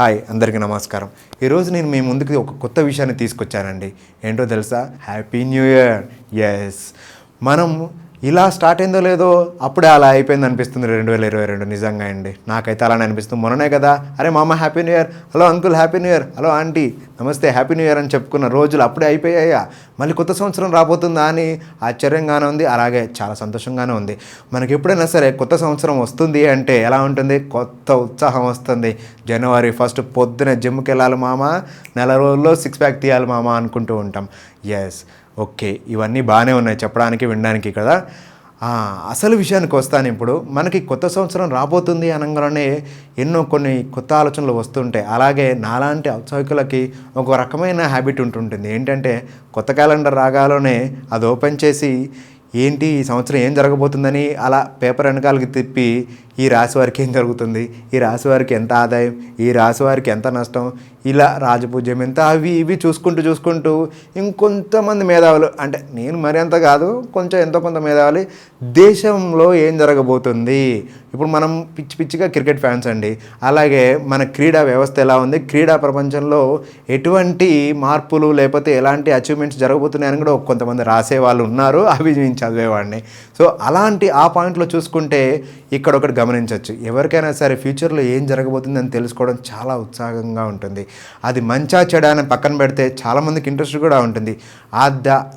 Hi అందరికీ నమస్కారం. ఈరోజు నేను మీ ముందుకి ఒక కొత్త విషయాన్ని తీసుకొచ్చానండి. ఏంటో తెలుసా? Happy new year. ఎస్, మనం ఇలా స్టార్ట్ అయిందో లేదో అప్పుడే అలా అయిపోయింది అనిపిస్తుంది 2022. నిజంగా అండి, నాకైతే అలానే అనిపిస్తుంది. మొన్ననే కదా, అరే మామ happy new year, hello uncle happy new year, hello aunty నమస్తే హ్యాపీ న్యూ ఇయర్ అని చెప్పుకున్న రోజులు అప్పుడే అయిపోయాయా? మళ్ళీ కొత్త సంవత్సరం రాబోతుందా అని ఆశ్చర్యంగానే ఉంది, అలాగే చాలా సంతోషంగానే ఉంది. మనకి ఎప్పుడైనా సరే కొత్త సంవత్సరం వస్తుంది అంటే ఎలా ఉంటుంది? కొత్త ఉత్సాహం వస్తుంది. జనవరి 1 పొద్దున జిమ్కి వెళ్ళాలి మామ, నెల రోజుల్లో 6 ప్యాక్ తీయాలి మామ అనుకుంటూ ఉంటాం. ఎస్, ఓకే, ఇవన్నీ బాగానే ఉన్నాయి చెప్పడానికి వినడానికి కదా. అసలు విషయానికి వస్తాను. ఇప్పుడు మనకి కొత్త సంవత్సరం రాబోతుంది అనగానే కొన్ని కొత్త ఆలోచనలు వస్తుంటాయి. అలాగే నాలాంటి ఔత్సాహికులకి ఒక రకమైన హ్యాబిట్ ఉంటుంటుంది. ఏంటంటే కొత్త క్యాలెండర్ రాగానే అది ఓపెన్ చేసి ఏంటి ఈ సంవత్సరం ఏం జరగబోతుందని అలా పేపర్ వెనకాలకి తిప్పి ఈ రాశి వారికి ఏం జరుగుతుంది, ఈ రాశి వారికి ఎంత ఆదాయం, ఈ రాశి వారికి ఎంత నష్టం, ఇలా రాజపూజ్యం ఎంత, అవి ఇవి చూసుకుంటూ ఇంకొంతమంది మేధావులు, అంటే నేను మరి అంత కాదు, కొంచెం ఎంతో కొంత మేధావులు, దేశంలో ఏం జరగబోతుంది. ఇప్పుడు మనం పిచ్చిగా క్రికెట్ ఫ్యాన్స్ అండి. అలాగే మన క్రీడా వ్యవస్థ ఎలా ఉంది, క్రీడా ప్రపంచంలో ఎటువంటి మార్పులు లేకపోతే ఎలాంటి అచీవ్మెంట్స్ జరగబోతున్నాయని కూడా కొంతమంది రాసే వాళ్ళు ఉన్నారు. అవి నేను చదివేవాడిని. సో అలాంటి ఆ పాయింట్లో చూసుకుంటే ఇక్కడ ఒకటి గమనించవచ్చు. ఎవరికైనా సరే ఫ్యూచర్లో ఏం జరగబోతుందని తెలుసుకోవడం చాలా ఉత్సాహంగా ఉంటుంది. అది మంచా చెడా అని పక్కన పెడితే చాలామందికి ఇంట్రెస్ట్ కూడా ఉంటుంది.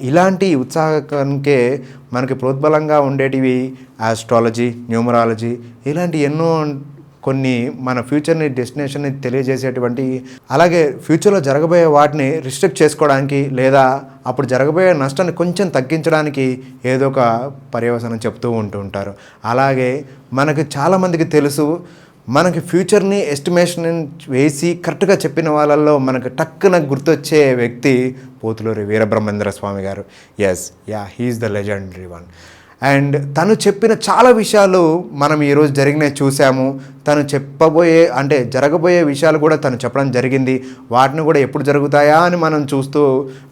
ఇలాంటి ఉత్సాహంకే మనకి ప్రోద్బలంగా ఉండేటివి ఆస్ట్రాలజీ, న్యూమరాలజీ, ఇలాంటి ఎన్నో కొన్ని మన ఫ్యూచర్ని డెస్టినేషన్ని తెలియజేసేటువంటి, అలాగే ఫ్యూచర్లో జరగబోయే వాటిని రిస్ట్రిక్ట్ చేసుకోవడానికి లేదా అప్పుడు జరగబోయే నష్టాన్ని కొంచెం తగ్గించడానికి ఏదో ఒక పర్యవసనం చెప్తూ ఉంటారు. అలాగే మనకు చాలామందికి తెలుసు, మనకి ఫ్యూచర్ని ఎస్టిమేషన్ వేసి కరెక్ట్గా చెప్పిన వాళ్ళల్లో మనకు టక్కున గుర్తొచ్చే వ్యక్తి పోతులూరి వీరబ్రహ్మేంద్ర స్వామి గారు. Yes, he's the legendary one. And తను చెప్పిన చాలా విషయాలు మనం ఈరోజు జరిగినవి చూసాము. తను జరగబోయే విషయాలు కూడా తను చెప్పడం జరిగింది. వాటిని కూడా ఎప్పుడు జరుగుతాయా అని మనం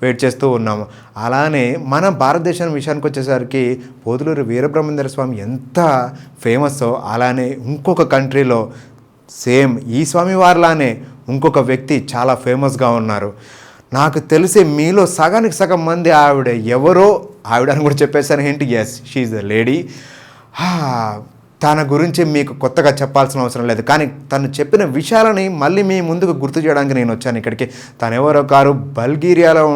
వెయిట్ చేస్తూ ఉన్నాము. అలానే మన భారతదేశం విషయానికి వచ్చేసరికి పోతులూరి వీరబ్రహ్మేంద్ర స్వామి ఎంత ఫేమస్సో, అలానే ఇంకొక కంట్రీలో సేమ్ ఈ స్వామి వారిలానే ఇంకొక వ్యక్తి చాలా ఫేమస్గా ఉన్నారు. నాకు తెలిసి మీలో సగానికి సగం మంది ఆవిడని కూడా చెప్పేసాను. ఏంటి? Yes, she's the lady. తన గురించి మీకు కొత్తగా చెప్పాల్సిన అవసరం లేదు, కానీ తను చెప్పిన విషయాలని మళ్ళీ మీ ముందుకు గుర్తు చేయడానికి నేను వచ్చాను ఇక్కడికి. తను ఎవరో కారు, బల్గేరియాలో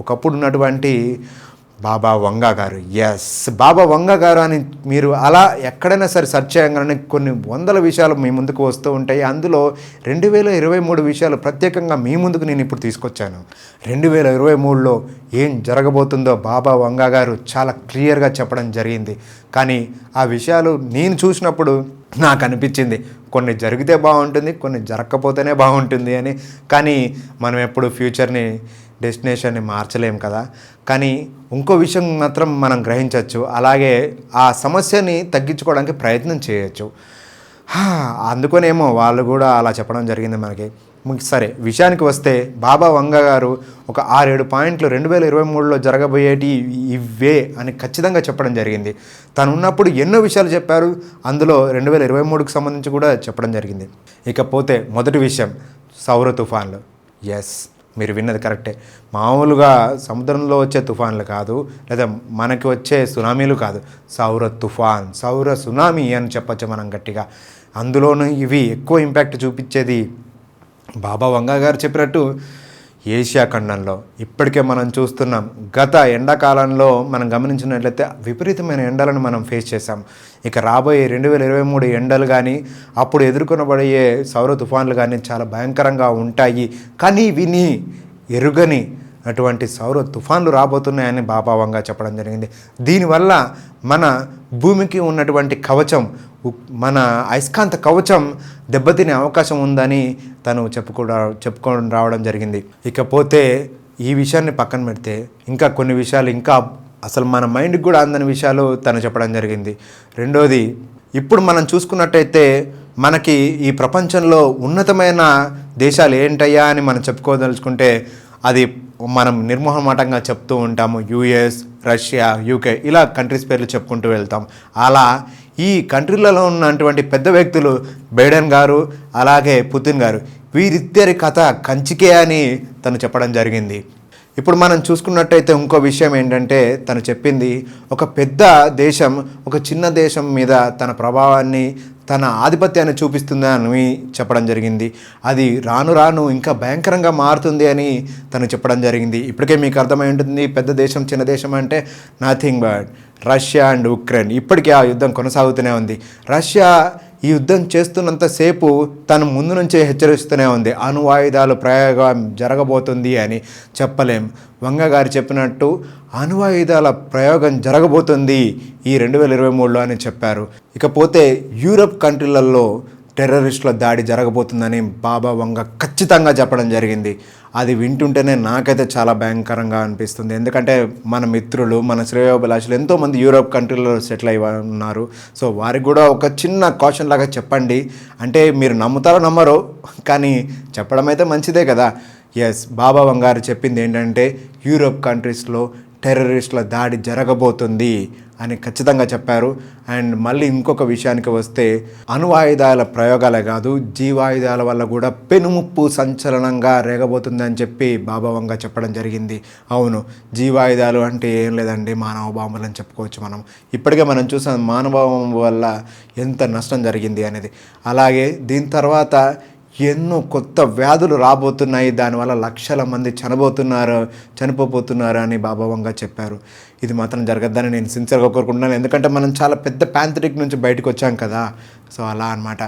ఒకప్పుడు ఉన్నటువంటి బాబా వంగా గారు. ఎస్, బాబా వంగా గారు అని మీరు అలా ఎక్కడైనా సరే సెర్చ్ చేయగానే కొన్ని వందల విషయాలు మీ ముందుకు వస్తూ ఉంటాయి. అందులో 2023 విషయాలు ప్రత్యేకంగా మీ ముందుకు నేను ఇప్పుడు తీసుకొచ్చాను. 2023లో ఏం జరగబోతుందో బాబా వంగా గారు చాలా క్లియర్గా చెప్పడం జరిగింది. కానీ ఆ విషయాలు నేను చూసినప్పుడు నాకు అనిపించింది, కొన్ని జరిగితే బాగుంటుంది, కొన్ని జరగకపోతేనే బాగుంటుంది అని. కానీ మనం ఎప్పుడు ఫ్యూచర్ని డెస్టినేషన్ని మార్చలేం కదా. కానీ ఇంకో విషయం మాత్రం మనం గ్రహించవచ్చు, అలాగే ఆ సమస్యని తగ్గించుకోవడానికి ప్రయత్నం చేయొచ్చు. అందుకనేమో వాళ్ళు కూడా అలా చెప్పడం జరిగింది మనకి. సరే, విషయానికి వస్తే బాబా వంగా గారు ఒక 6-7 పాయింట్లు 2023లో జరగబోయేటి ఇవే అని ఖచ్చితంగా చెప్పడం జరిగింది. తను ఉన్నప్పుడు ఎన్నో విషయాలు చెప్పారు, అందులో 2023కి సంబంధించి కూడా చెప్పడం జరిగింది. ఇకపోతే మొదటి విషయం, సౌర తుఫాన్లు. ఎస్, మీరు విన్నది కరెక్టే. మామూలుగా సముద్రంలో వచ్చే తుఫాన్లు కాదు, లేదా మనకి వచ్చే సునామీలు కాదు, సౌర సునామీ అని చెప్పచ్చు మనం గట్టిగా. అందులోనూ ఇవి ఎక్కువ ఇంపాక్ట్ చూపించేది బాబా వంగా గారు చెప్పినట్టు ఏషియా ఖండంలో. ఇప్పటికే మనం చూస్తున్నాం, గత ఎండాకాలంలో మనం గమనించినట్లయితే విపరీతమైన ఎండలను మనం ఫేస్ చేసాం. ఇక రాబోయే 2023 ఎండలు కానీ అప్పుడు ఎదుర్కొనబడే సౌర తుఫాన్లు కానీ చాలా భయంకరంగా ఉంటాయి. కానీ విని ఎరుగని అటువంటి సౌర తుఫాన్లు రాబోతున్నాయని బాబా వంగా చెప్పడం జరిగింది. దీనివల్ల మన భూమికి ఉన్నటువంటి కవచం, మన అయస్కాంత కవచం దెబ్బతినే అవకాశం ఉందని తను చెప్పుకొని రావడం జరిగింది. ఇకపోతే ఈ విషయాన్ని పక్కన పెడితే ఇంకా కొన్ని విషయాలు, ఇంకా అసలు మన మైండ్కి కూడా అందని విషయాలు తను చెప్పడం జరిగింది. రెండోది, ఇప్పుడు మనం చూసుకున్నట్టయితే మనకి ఈ ప్రపంచంలో ఉన్నతమైన దేశాలు ఏంటయ్యా అని మనం చెప్పుకోదలుచుకుంటే అది మనం నిర్మోహమాటంగా చెప్తూ ఉంటాము. యుఎస్, రష్యా, యూకే, ఇలా కంట్రీస్ పేర్లు చెప్పుకుంటూ వెళ్తాం. అలా ఈ కంట్రీలలో ఉన్నటువంటి పెద్ద వ్యక్తులు బైడెన్ గారు అలాగే పుతిన్ గారు, వీరిద్దరి కథ కంచికే అని తను చెప్పడం జరిగింది. ఇప్పుడు మనం చూసుకున్నట్టయితే ఇంకో విషయం ఏంటంటే, తను చెప్పింది ఒక పెద్ద దేశం ఒక చిన్న దేశం మీద తన ప్రభావాన్ని, తన ఆధిపత్యాన్ని చూపిస్తుంది అని చెప్పడం జరిగింది. అది రాను రాను ఇంకా భయంకరంగా మారుతుంది అని తను చెప్పడం జరిగింది. ఇప్పటికే మీకు అర్థమై ఉంటుంది, పెద్ద దేశం చిన్న దేశం అంటే nothing but Russia and Ukraine. ఇప్పటికీ ఆ యుద్ధం కొనసాగుతూనే ఉంది. రష్యా ఈ యుద్ధం చేస్తున్నంతసేపు తను ముందు నుంచే హెచ్చరిస్తూనే ఉంది, అణువాయుధాలు ప్రయోగం జరగబోతుంది అని. చెప్పలేం. వంగ గారు చెప్పినట్టు అణువాయుధాల ప్రయోగం జరగబోతుంది ఈ 2023లో అని చెప్పారు. ఇకపోతే యూరప్ కంట్రీలలో టెర్రరిస్టుల దాడి జరగబోతుందని బాబా వంగ ఖచ్చితంగా చెప్పడం జరిగింది. అది వింటుంటేనే నాకైతే చాలా భయంకరంగా అనిపిస్తుంది. ఎందుకంటే మన మిత్రులు, మన శ్రేయోభిలాషులు ఎంతోమంది యూరోప్ కంట్రీలో సెటిల్ అయి ఉన్నారు. సో వారికి కూడా ఒక చిన్న కాషన్ లాగా చెప్పండి. అంటే మీరు నమ్ముతారో నమ్మరో, కానీ చెప్పడం అయితే మంచిదే కదా. ఎస్, బాబా వంగారు చెప్పింది ఏంటంటే యూరోప్ కంట్రీస్లో టెర్రరిస్టుల దాడి జరగబోతుంది అని ఖచ్చితంగా చెప్పారు. అండ్ మళ్ళీ ఇంకొక విషయానికి వస్తే, అణువాయుధాల ప్రయోగాలే కాదు, జీవాయుధాల వల్ల కూడా పెనుముప్పు సంచలనంగా రేగబోతుంది అని చెప్పి బాబా వంగ చెప్పడం జరిగింది. అవును, జీవాయుధాలు అంటే ఏం లేదండి, మానవ బాంబులు అని చెప్పుకోవచ్చు మనం. ఇప్పటికే మనం చూసాం మానవ బాంబు వల్ల ఎంత నష్టం జరిగింది అనేది. అలాగే దీని తర్వాత ఎన్నో కొత్త వ్యాధులు రాబోతున్నాయి, దానివల్ల లక్షల మంది చనిపోతున్నారు అని బాబా వంగ చెప్పారు. ఇది మాత్రం జరగద్దని నేను సిన్సియర్గా కోరుకుంటున్నాను. ఎందుకంటే మనం చాలా పెద్ద ప్యాంథరిక్ నుంచి బయటకు వచ్చాం కదా. సో అలా అన్నమాట.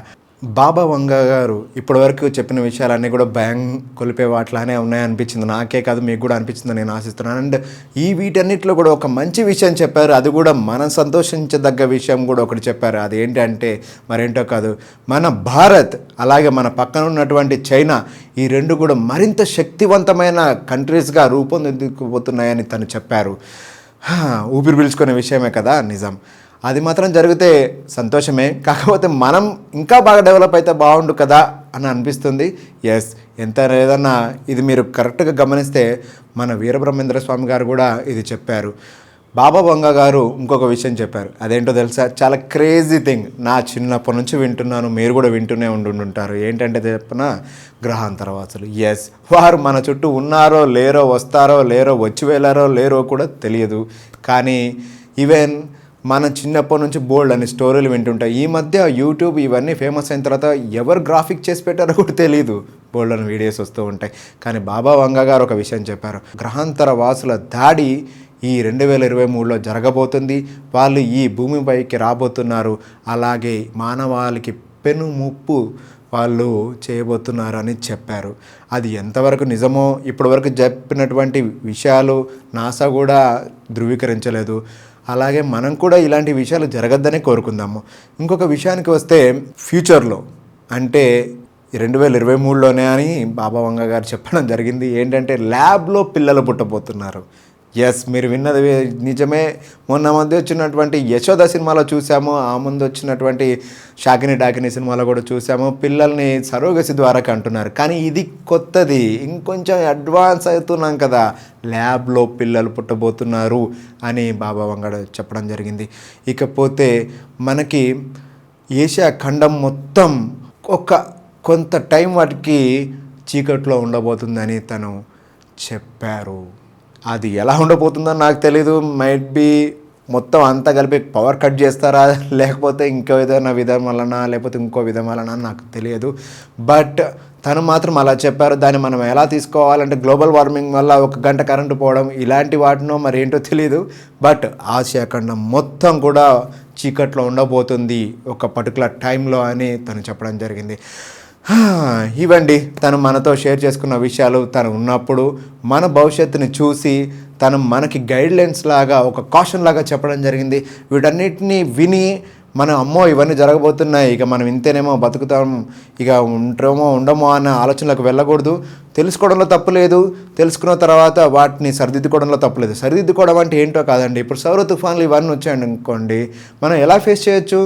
బాబా వంగ గారు ఇప్పటివరకు చెప్పిన విషయాలన్నీ కూడా భయం కొలిపే వాటిలానే ఉన్నాయనిపించింది. నాకే కాదు, మీకు కూడా అనిపించిందని నేను ఆశిస్తున్నాను. అండ్ ఈ వీటన్నిటిలో కూడా ఒక మంచి విషయం చెప్పారు. అది కూడా మనం సంతోషించదగ్గ విషయం కూడా ఒకటి చెప్పారు. అది ఏంటంటే మరేంటో కాదు, మన భారత్ అలాగే మన పక్కన ఉన్నటువంటి చైనా, ఈ రెండు కూడా మరింత శక్తివంతమైన కంట్రీస్గా రూపొందించుకుపోతున్నాయని తను చెప్పారు. ఊపిరి పీల్చుకునే విషయమే కదా, నిజం. అది మాత్రం జరిగితే సంతోషమే. కాకపోతే మనం ఇంకా బాగా డెవలప్ అయితే బాగుండు కదా అని అనిపిస్తుంది. ఎస్, ఎంత ఏదన్నా ఇది మీరు కరెక్ట్గా గమనిస్తే మన వీరబ్రహ్మేంద్ర స్వామి గారు కూడా ఇది చెప్పారు. బాబా వంగ గారు ఇంకొక విషయం చెప్పారు. అదేంటో తెలుసా? చాలా క్రేజీ థింగ్. నా చిన్నప్పటి నుంచి వింటున్నాను, మీరు కూడా వింటూనే ఉండుంటారు. ఏంటంటే చెప్పిన గ్రహాంతరవాసులు. ఎస్, వారు మన చుట్టూ ఉన్నారో లేరో, వస్తారో లేరో, వచ్చి వెళ్ళారో లేరో కూడా తెలియదు. కానీ ఈవెన్ మన చిన్నప్పటి నుంచి బోల్డ్ అని స్టోరీలు వింటుంటాయి. ఈ మధ్య యూట్యూబ్ ఇవన్నీ ఫేమస్ అయిన తర్వాత ఎవరు గ్రాఫిక్ చేసి పెట్టారో కూడా తెలియదు, బోల్డ్ అని వీడియోస్ వస్తూ ఉంటాయి. కానీ బాబా వంగ గారు ఒక విషయం చెప్పారు, గ్రహాంతర వాసుల దాడి ఈ 2023లో జరగబోతుంది. వాళ్ళు ఈ భూమిపైకి రాబోతున్నారు. అలాగే మానవాళికి పెను ముప్పు వాళ్ళు చేయబోతున్నారు అని చెప్పారు. అది ఎంతవరకు నిజమో ఇప్పటివరకు చెప్పినటువంటి విషయాలు నాసా కూడా ధృవీకరించలేదు. అలాగే మనం కూడా ఇలాంటి విషయాలు జరగద్దనే కోరుకుందాము. ఇంకొక విషయానికి వస్తే, ఫ్యూచర్లో అంటే 2023లోనే అని బాబా వంగ గారు చెప్పడం జరిగింది. ఏంటంటే ల్యాబ్లో పిల్లలు పుట్టబోతున్నారు. ఎస్, మీరు విన్నది నిజమే. మొన్న మధ్య వచ్చినటువంటి యశోద సినిమాలో చూసాము, ఆ ముందు వచ్చినటువంటి షాకిని డాకిని సినిమాలో కూడా చూసాము. పిల్లల్ని సరోగసి ద్వారా కంటున్నారు. కానీ ఇది కొత్తది, ఇంకొంచెం అడ్వాన్స్ అవుతున్నాం కదా, ల్యాబ్లో పిల్లలు పుట్టబోతున్నారు అని బాబా వంగ చెప్పడం జరిగింది. ఇకపోతే మనకి ఏషియా ఖండం మొత్తం కొంత టైం వాటికి చీకట్లో ఉండబోతుందని తను చెప్పారు. అది ఎలా ఉండబోతుందో నాకు తెలీదు. మైట్ బీ మొత్తం అంతా కలిపి పవర్ కట్ చేస్తారా, లేకపోతే ఇంకో ఏదైనా విధం వలన, లేకపోతే ఇంకో విధం వలన నాకు తెలియదు. బట్ తను మాత్రం అలా చెప్పారు. దాన్ని మనం ఎలా తీసుకోవాలంటే గ్లోబల్ వార్మింగ్ వల్ల 1 గంట కరెంటు పోవడం ఇలాంటి వాటినో మరి ఏంటో తెలియదు. బట్ ఆసియా ఖండం మొత్తం కూడా చీకట్లో ఉండబోతుంది ఒక పర్టికులర్ టైంలో అని తను చెప్పడం జరిగింది. ఇవండి తను మనతో షేర్ చేసుకున్న విషయాలు. తను ఉన్నప్పుడు మన భవిష్యత్తుని చూసి తను మనకి గైడ్లైన్స్ లాగా, ఒక కాషన్ లాగా చెప్పడం జరిగింది. వీటన్నిటిని విని మనం అమ్మో ఇవన్నీ జరగబోతున్నాయి, ఇక మనం ఇంతేనేమో బతుకుతాం, ఇక ఉంటామో ఉండమో అన్న ఆలోచనలకు వెళ్ళకూడదు. తెలుసుకోవడంలో తప్పులేదు, తెలుసుకున్న తర్వాత వాటిని సరిదిద్దుకోవడంలో తప్పులేదు. సరిదిద్దుకోవడం అంటే ఏంటో కాదండి. ఇప్పుడు సౌర తుఫాన్లు ఇవన్నీ వచ్చాయండి అనుకోండి, మనం ఎలా ఫేస్ చేయొచ్చు?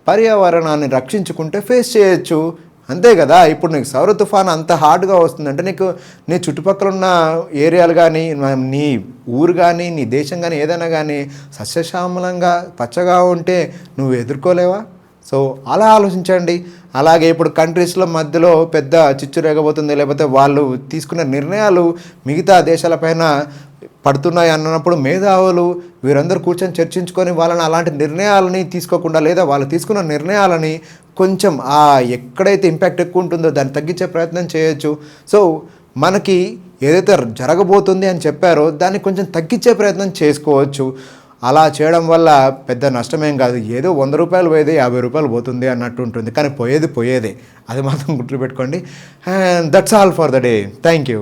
పర్యావరణాన్ని రక్షించుకుంటే ఫేస్ చేయొచ్చు. అంతే కదా. ఇప్పుడు నీకు సౌర తుఫాన్ అంత హార్డ్గా వస్తుందంటే నీకు నీ చుట్టుపక్కల ఉన్న ఏరియాలు కానీ నీ ఊరు కానీ నీ దేశం కానీ ఏదైనా కానీ సస్యశ్యామలంగా పచ్చగా ఉంటే నువ్వు ఎదుర్కోలేవా? సో అలా ఆలోచించండి. అలాగే ఇప్పుడు కంట్రీస్లో మధ్యలో పెద్ద చిచ్చు రేగబోతుంది, లేకపోతే వాళ్ళు తీసుకున్న నిర్ణయాలు మిగతా దేశాలపైన పడుతున్నాయి అన్నప్పుడు మేధావులు వీరందరూ కూర్చొని చర్చించుకొని వాళ్ళని అలాంటి నిర్ణయాలని తీసుకోకుండా, లేదా వాళ్ళు తీసుకున్న నిర్ణయాలని కొంచెం ఎక్కడైతే ఇంపాక్ట్ ఎక్కువ ఉంటుందో దాన్ని తగ్గించే ప్రయత్నం చేయొచ్చు. సో మనకి ఏదైతే జరగబోతుంది అని చెప్పారో దాన్ని కొంచెం తగ్గించే ప్రయత్నం చేసుకోవచ్చు. అలా చేయడం వల్ల పెద్ద నష్టమేం కాదు. ఏదో 100 రూపాయలు పోయేది 50 రూపాయలు పోతుంది అన్నట్టు ఉంటుంది, కానీ పోయేదే. అది మాత్రం గుర్తుపెట్టుకోండి. And that's all for the day. Thank you.